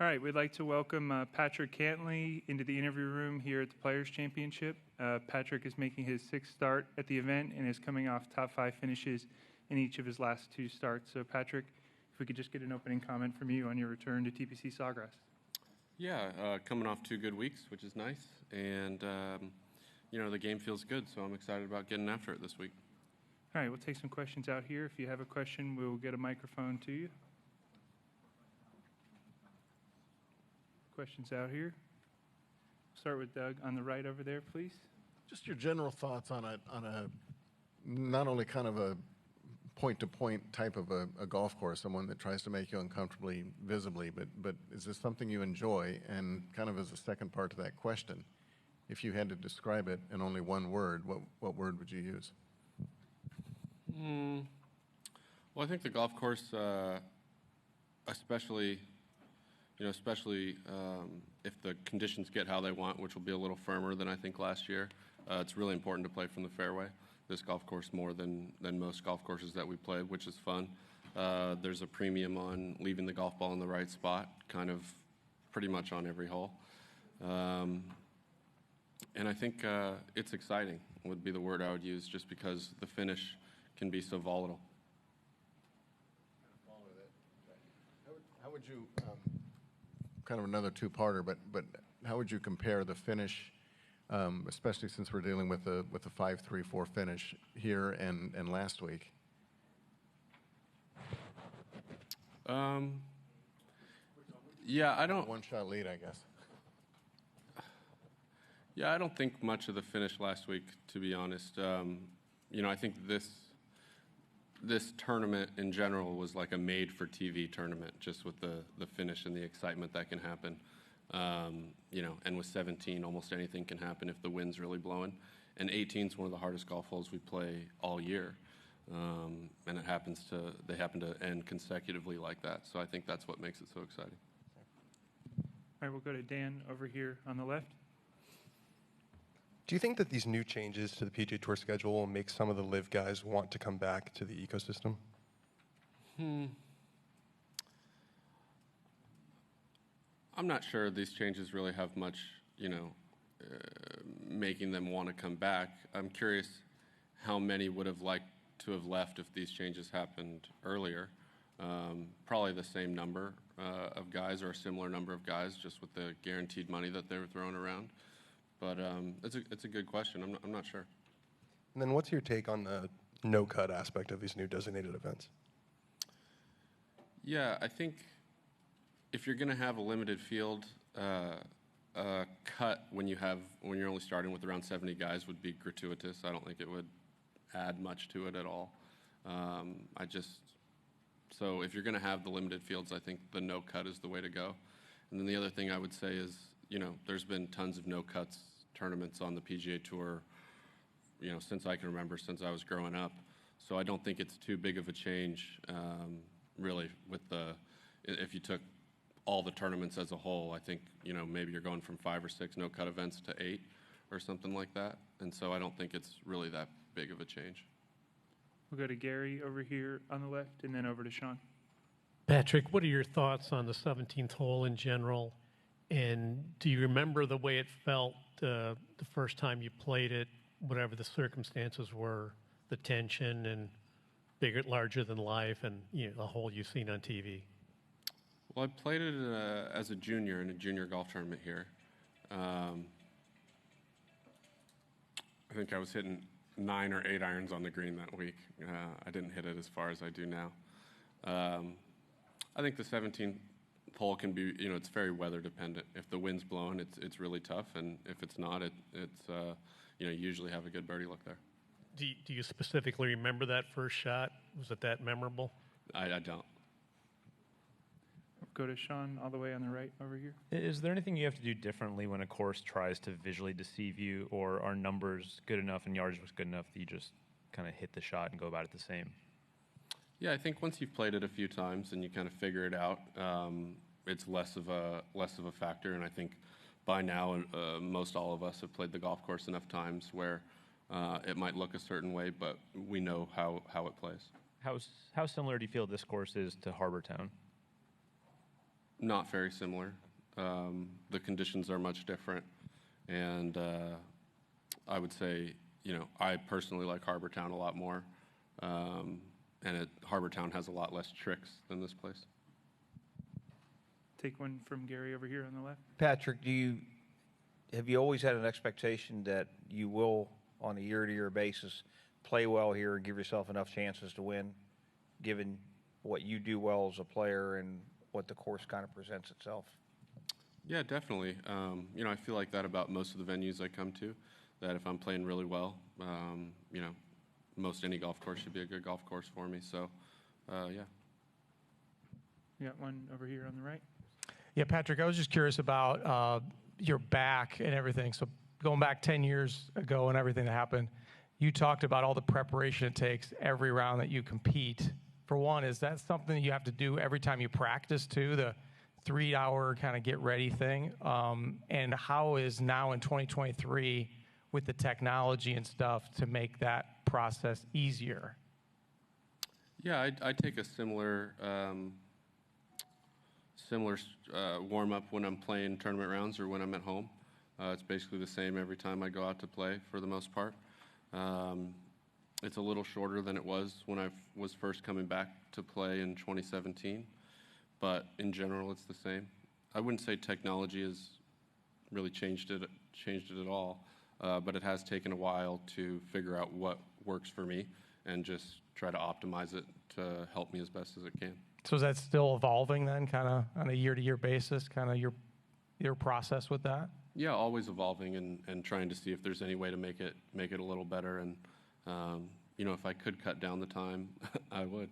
All right, we'd like to welcome Patrick Cantlay into the interview room here at the Players' Championship. Patrick is making his sixth start at the event and is coming off top 5 finishes in each of his last 2 starts. So, Patrick, if we could just get an opening comment from you on your return to TPC Sawgrass. Yeah, coming off 2 good weeks, which is nice, and the game feels good, so I'm excited about getting after it this week. All right, we'll take some questions out here. If you have a question, we'll get a microphone to you. Questions out here. Start with Doug on the right over there, please. Just your general thoughts on a not only kind of a point-to-point type of a golf course, someone that tries to make you uncomfortably visibly, but is this something you enjoy? And kind of as a second part to that question, if you had to describe it in only one word, what word would you use? Well, I think the golf course, especially if the conditions get how they want, which will be a little firmer than I think last year, it's really important to play from the fairway. This golf course more than most golf courses that we play, which is fun. There's a premium on leaving the golf ball in the right spot, kind of pretty much on every hole. And I think it's exciting would be the word I would use, just because the finish can be so volatile. How would you, kind of another two-parter, but how would you compare the finish, especially since we're dealing with a 5-3-4 finish here and last week? Yeah, I don't. One-shot lead, I guess. Yeah, I don't think much of the finish last week, to be honest. I think this tournament in general was like a made-for-TV tournament, just with the finish and the excitement that can happen. And with 17, almost anything can happen if the wind's really blowing. And 18 is one of the hardest golf holes we play all year. And they happen to end consecutively like that. So I think that's what makes it so exciting. All right, we'll go to Dan over here on the left. Do you think that these new changes to the PGA Tour schedule will make some of the LIV guys want to come back to the ecosystem? I'm not sure these changes really have much, making them want to come back. I'm curious how many would have liked to have left if these changes happened earlier. Probably the same number of guys, or a similar number of guys, just with the guaranteed money that they were throwing around. But it's a good question. I'm not sure. And then what's your take on the no-cut aspect of these new designated events? Yeah, I think if you're going to have a limited field, a cut when you're only starting with around 70 guys would be gratuitous. I don't think it would add much to it at all. So if you're going to have the limited fields, I think the no cut is the way to go. And then the other thing I would say is, there's been tons of no cuts tournaments on the PGA Tour, since I can remember, since I was growing up. So I don't think it's too big of a change, really, if you took all the tournaments as a whole. I think, maybe you're going from 5 or 6 no cut events to 8 or something like that. And so I don't think it's really that big of a change. We'll go to Gary over here on the left and then over to Sean. Patrick, what are your thoughts on the 17th hole in general? And do you remember the way it felt the first time you played it, whatever the circumstances were, the tension and bigger, larger than life, and the hole you've seen on TV? Well, I played it as a junior in a junior golf tournament here. I think I was hitting 9 or 8 irons on the green that week. I didn't hit it as far as I do now. I think the 17th hole can be, it's very weather dependent. If the wind's blowing, it's really tough, and if it's not, you usually have a good birdie look there. Do you specifically remember that first shot? Was it that memorable? I don't. Go to Sean all the way on the right over here. Is there anything you have to do differently when a course tries to visually deceive you, or are numbers good enough and yardage was good enough that you just kind of hit the shot and go about it the same? Yeah, I think once you've played it a few times and you kind of figure it out, it's less of a factor. And I think by now, most all of us have played the golf course enough times where it might look a certain way, but we know how it plays. How similar do you feel this course is to Harbortown? Not very similar. The conditions are much different, and I would say, I personally like Harbortown a lot more, and Harbortown has a lot less tricks than this place. Take one from Gary over here on the left. Patrick, have you always had an expectation that you will, on a year-to-year basis, play well here and give yourself enough chances to win, given what you do well as a player and what the course kind of presents itself? Yeah, definitely. I feel like that about most of the venues I come to, that if I'm playing really well, most any golf course should be a good golf course for me. So, yeah. We got one over here on the right. Yeah, Patrick, I was just curious about your back and everything. So going back 10 years ago and everything that happened, you talked about all the preparation it takes every round that you compete. For one, is that something that you have to do every time you practice too, the 3-hour kind of get ready thing? And how is now in 2023 with the technology and stuff to make that process easier? Yeah, I take a similar warm-up when I'm playing tournament rounds or when I'm at home. It's basically the same every time I go out to play for the most part. It's a little shorter than it was when I was first coming back to play in 2017, but in general it's the same. I wouldn't say technology has really changed it at all, but it has taken a while to figure out what works for me and just try to optimize it to help me as best as it can. So is that still evolving then, kind of on a year-to-year basis, kind of your process with that? Yeah, always evolving and trying to see if there's any way to make it a little better. And if I could cut down the time, I would.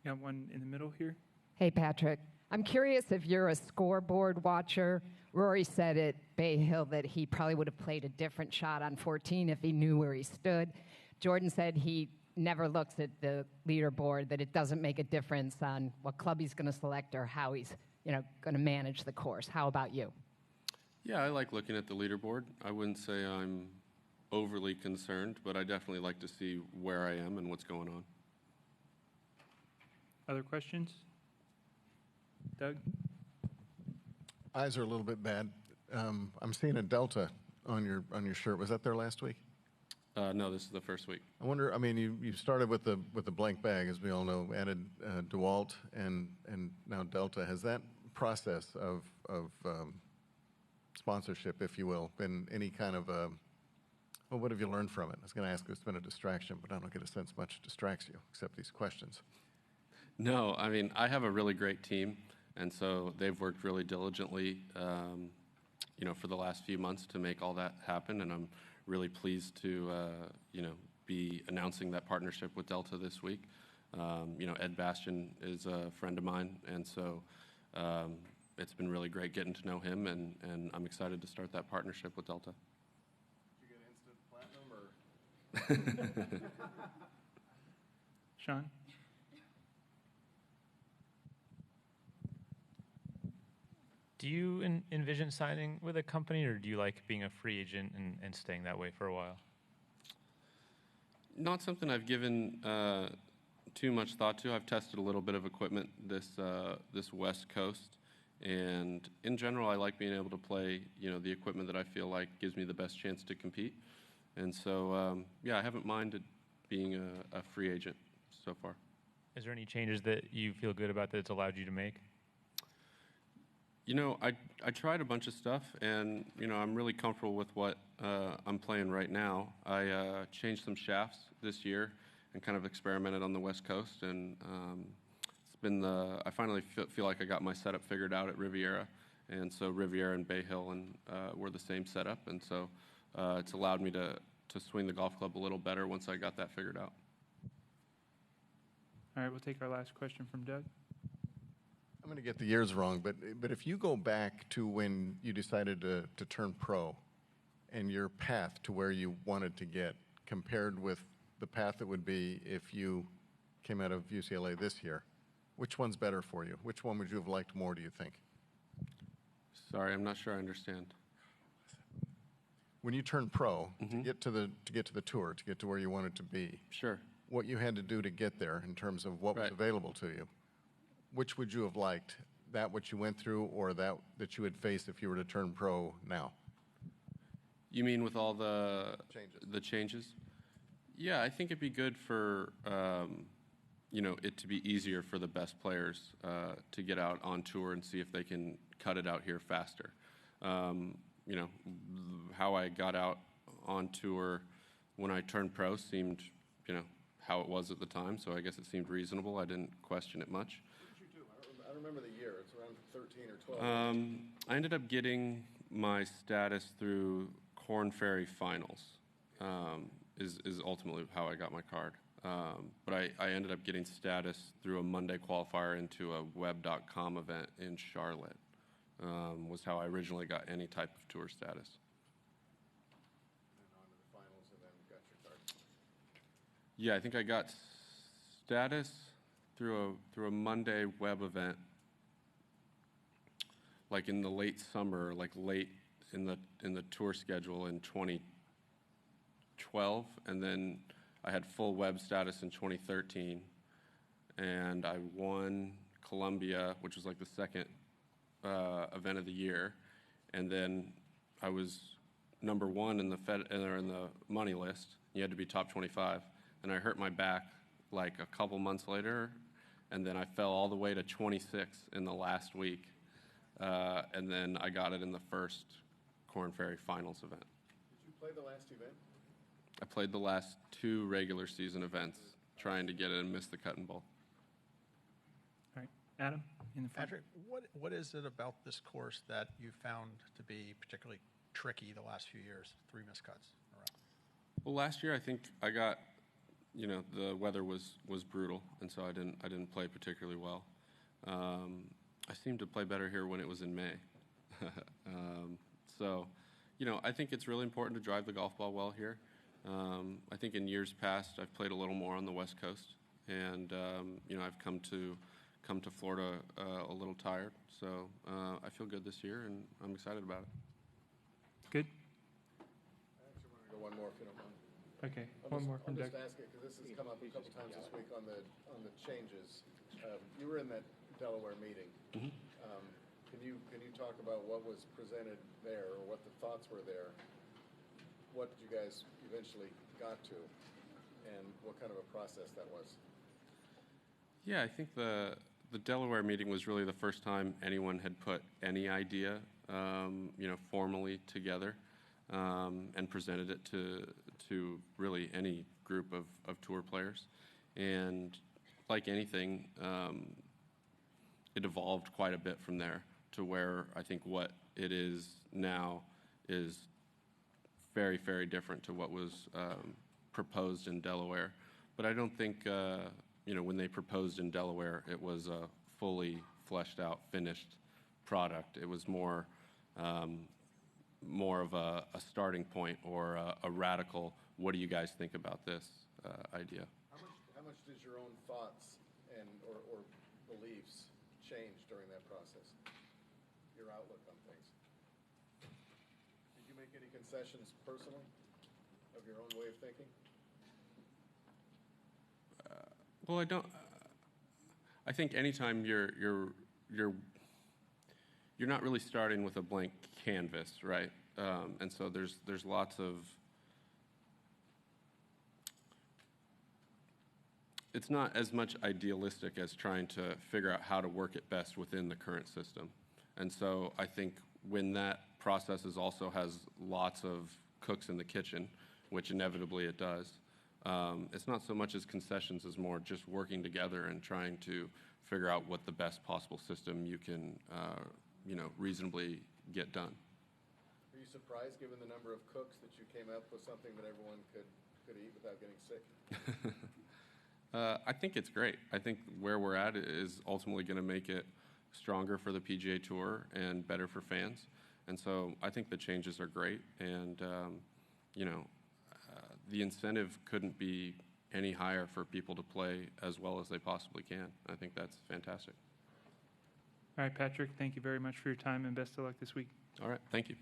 Got one in the middle here. Hey, Patrick. I'm curious if you're a scoreboard watcher. Rory said at Bay Hill that he probably would have played a different shot on 14 if he knew where he stood. Jordan said he never looks at the leaderboard, that it doesn't make a difference on what club he's going to select or how he's going to manage the course. How about you? Yeah, I like looking at the leaderboard. I wouldn't say I'm overly concerned, but I definitely like to see where I am and what's going on. Other questions? Doug? Eyes are a little bit bad. I'm seeing a Delta on your shirt. Was that there last week? No, this is the first week. I wonder. I mean, you started with the blank bag, as we all know. Added DeWalt and now Delta. Has that process of sponsorship, if you will, been any kind of well, what have you learned from it? I was going to ask if it's been a distraction, but I don't get a sense much distracts you except these questions. No, I mean, I have a really great team, and so they've worked really diligently, for the last few months to make all that happen, and I'm really pleased to, be announcing that partnership with Delta this week. Ed Bastian is a friend of mine, and so it's been really great getting to know him, and I'm excited to start that partnership with Delta. Did you get instant platinum or? Sean? Do you envision signing with a company, or do you like being a free agent and staying that way for a while? Not something I've given too much thought to. I've tested a little bit of equipment this West Coast, and in general, I like being able to play, the equipment that I feel like gives me the best chance to compete. And so, I haven't minded being a free agent so far. Is there any changes that you feel good about that it's allowed you to make? I tried a bunch of stuff, and, I'm really comfortable with what I'm playing right now. I changed some shafts this year and kind of experimented on the West Coast, and it's been I finally feel like I got my setup figured out at Riviera, and so Riviera and Bay Hill were the same setup, and so it's allowed me to swing the golf club a little better once I got that figured out. All right, we'll take our last question from Doug. I'm going to get the years wrong, but if you go back to when you decided to turn pro and your path to where you wanted to get compared with the path it would be if you came out of UCLA this year, which one's better for you? Which one would you have liked more, do you think? Sorry, I'm not sure I understand. When you turned pro, to get to the tour, to get to where you wanted to be, Sure. what you had to do to get there in terms of what was Right. available to you, which would you have liked that what you went through, or that you would face if you were to turn pro now? You mean with all the Changes. the changes? Yeah, I think it'd be good for it to be easier for the best players to get out on tour and see if they can cut it out here faster. How I got out on tour when I turned pro seemed, how it was at the time. So I guess it seemed reasonable. I didn't question it much. What did you do? I don't remember the year. It's around 13 or 12. I ended up getting my status through Korn Ferry Finals, is ultimately how I got my card. But I ended up getting status through a Monday qualifier into a web.com event in Charlotte, was how I originally got any type of tour status. And on to the finals, and then got your card. Yeah, I think I got status through a Monday web event, like in the late summer, like late in the tour schedule in 2012, and then I had full web status in 2013, and I won Columbia, which was like the second event of the year, and then I was number one in the money list. You had to be top 25, and I hurt my back like a couple months later, and then I fell all the way to 26 in the last week, and then I got it in the first Korn Ferry Finals event. Did you play the last event? I played the last 2 regular season events, trying to get it and missed the Cotton Bowl. All right, Adam, in the front. Patrick, what is it about this course that you found to be particularly tricky the last few years? 3 missed cuts in a row. Well, last year I think I got, the weather was brutal, and so I didn't play particularly well. I seemed to play better here when it was in May. So, I think it's really important to drive the golf ball well here. I think in years past I've played a little more on the West Coast, and I've come to Florida a little tired. So I feel good this year, and I'm excited about it. Good. I actually want to go one more, if you don't mind. Okay, one more from I'll Doug. just ask it, because this has come up a couple times this week on the changes. You were in that Delaware meeting. Mm-hmm. Can you talk about what was presented there, or what the thoughts were there? What you guys eventually got to, and what kind of a process that was? Yeah, I think the Delaware meeting was really the first time anyone had put any idea, formally together, and presented it to really any group of tour players. And like anything, it evolved quite a bit from there to where I think what it is now is very, very different to what was proposed in Delaware. But I don't think, when they proposed in Delaware, it was a fully fleshed out, finished product. It was more of a starting point, or a radical, what do you guys think about this idea? How much did your own thoughts or beliefs change during that process? Your outlook on things? Did you make any concessions personally of your own way of thinking? Well, I don't. I think anytime you're not really starting with a blank canvas, right? And so there's lots of. It's not as much idealistic as trying to figure out how to work it best within the current system. And so I think when that process also has lots of cooks in the kitchen, which inevitably it does, it's not so much as concessions as more just working together and trying to figure out what the best possible system you can, reasonably get done. Are you surprised, given the number of cooks, that you came up with something that everyone could eat without getting sick? I think it's great. I think where we're at is ultimately going to make it stronger for the PGA Tour and better for fans. And so I think the changes are great. And, the incentive couldn't be any higher for people to play as well as they possibly can. I think that's fantastic. All right, Patrick, thank you very much for your time, and best of luck this week. All right, thank you.